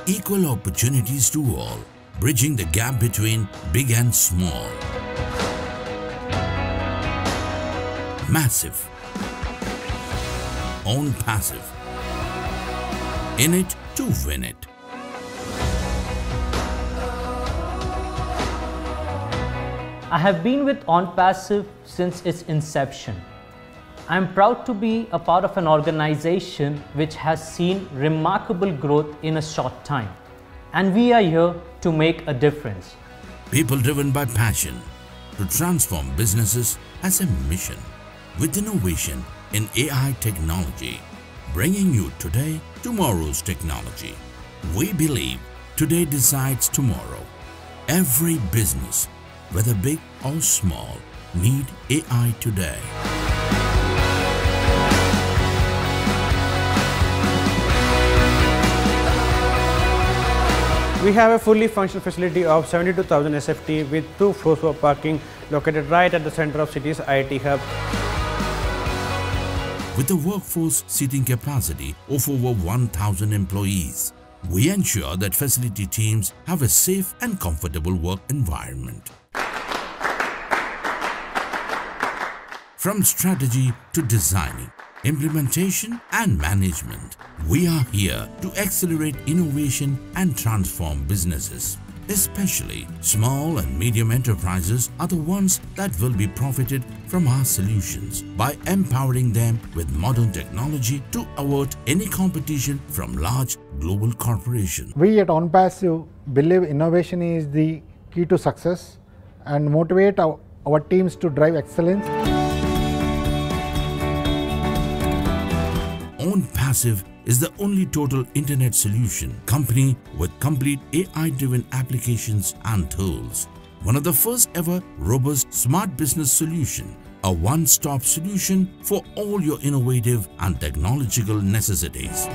equal opportunities to all, bridging the gap between big and small. Massive. Own Passive. In it to win it. I have been with OnPassive since its inception. I am proud to be a part of an organization which has seen remarkable growth in a short time. And we are here to make a difference. People driven by passion to transform businesses as a mission with innovation in AI technology, bringing you today tomorrow's technology. We believe today decides tomorrow. Every business, whether big or small, need AI today. We have a fully functional facility of 72,000 SFT with 2 floors for parking located right at the center of city's IIT hub. With a workforce seating capacity of over 1,000 employees, we ensure that facility teams have a safe and comfortable work environment. From strategy to designing, implementation and management, we are here to accelerate innovation and transform businesses. Especially small and medium enterprises are the ones that will be profited from our solutions by empowering them with modern technology to avert any competition from large global corporations. We at OnPassive believe innovation is the key to success and motivate our teams to drive excellence. OnPassive is the only total internet solution company with complete AI-driven applications and tools. One of the first ever robust smart business solution, a one-stop solution for all your innovative and technological necessities.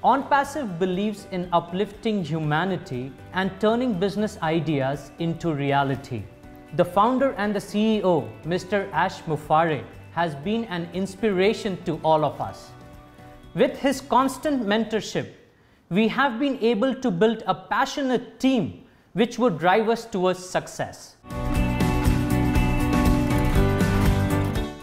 OnPassive believes in uplifting humanity and turning business ideas into reality. The founder and the CEO, Mr. Ash Mufareh, has been an inspiration to all of us. With his constant mentorship, we have been able to build a passionate team which would drive us towards success.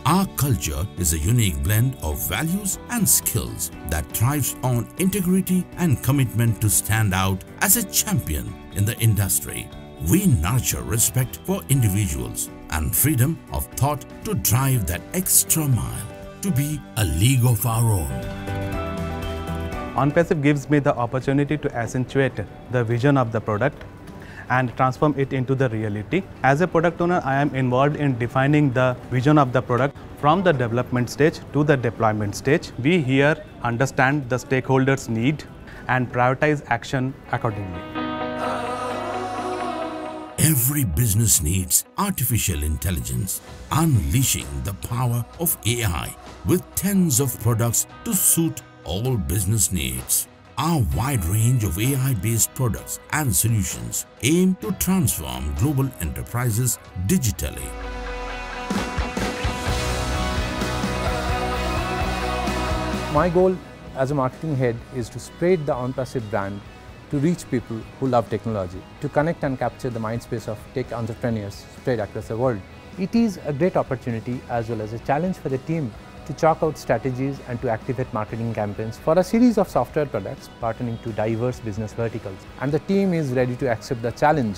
Our culture is a unique blend of values and skills that thrives on integrity and commitment to stand out as a champion in the industry. We nurture respect for individuals and freedom of thought to drive that extra mile to be a league of our own. OnPassive gives me the opportunity to accentuate the vision of the product and transform it into the reality. As a product owner, I am involved in defining the vision of the product from the development stage to the deployment stage. We here understand the stakeholders' need and prioritize action accordingly. Every business needs artificial intelligence, unleashing the power of AI with tens of products to suit all business needs. Our wide range of AI-based products and solutions aim to transform global enterprises digitally. My goal as a marketing head is to spread the OnPassive brand to reach people who love technology, to connect and capture the mindspace of tech entrepreneurs spread across the world. It is a great opportunity as well as a challenge for the team to chalk out strategies and to activate marketing campaigns for a series of software products pertaining to diverse business verticals. And the team is ready to accept the challenge.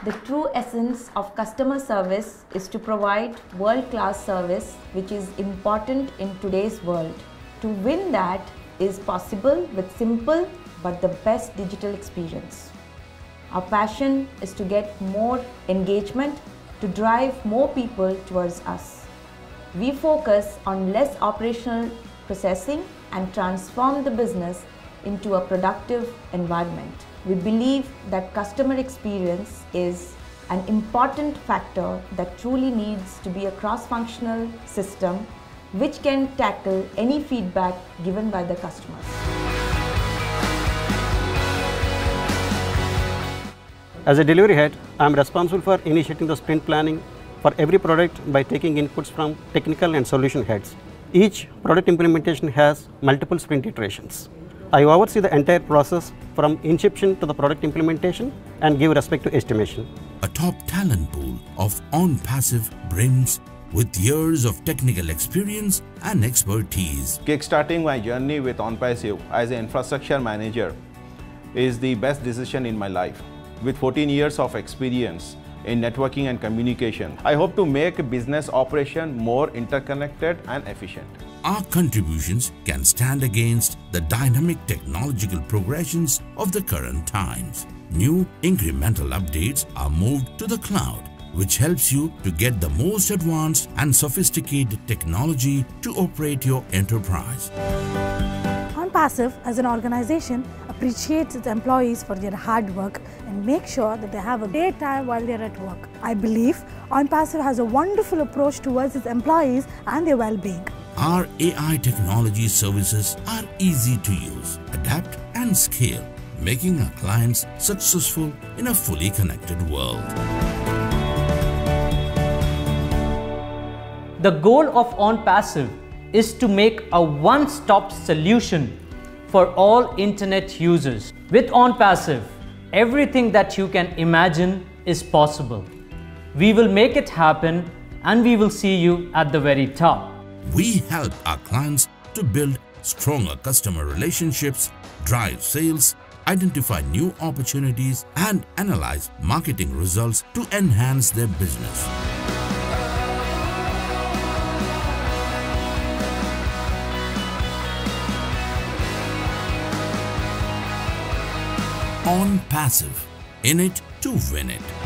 The true essence of customer service is to provide world-class service, which is important in today's world. To win that is possible with simple but the best digital experience. Our passion is to get more engagement, to drive more people towards us. We focus on less operational processing and transform the business into a productive environment. We believe that customer experience is an important factor that truly needs to be a cross-functional system which can tackle any feedback given by the customers. As a delivery head, I am responsible for initiating the sprint planning, for every product by taking inputs from technical and solution heads. Each product implementation has multiple sprint iterations. I oversee the entire process from inception to the product implementation and give respect to estimation. A top talent pool of OnPassive brims with years of technical experience and expertise. Kickstarting my journey with OnPassive as an infrastructure manager is the best decision in my life. With 14 years of experience in networking and communication, I hope to make a business operation more interconnected and efficient. Our contributions can stand against the dynamic technological progressions of the current times. New incremental updates are moved to the cloud, which helps you to get the most advanced and sophisticated technology to operate your enterprise. OnPassive as an organization appreciates its employees for their hard work and makes sure that they have a great time while they are at work. I believe OnPassive has a wonderful approach towards its employees and their well-being. Our AI technology services are easy to use, adapt and scale, making our clients successful in a fully connected world. The goal of OnPassive is to make a one-stop solution for all internet users. With OnPassive, everything that you can imagine is possible. We will make it happen and we will see you at the very top. We help our clients to build stronger customer relationships, drive sales, identify new opportunities, and analyze marketing results to enhance their business. OnPassive, in it to win it.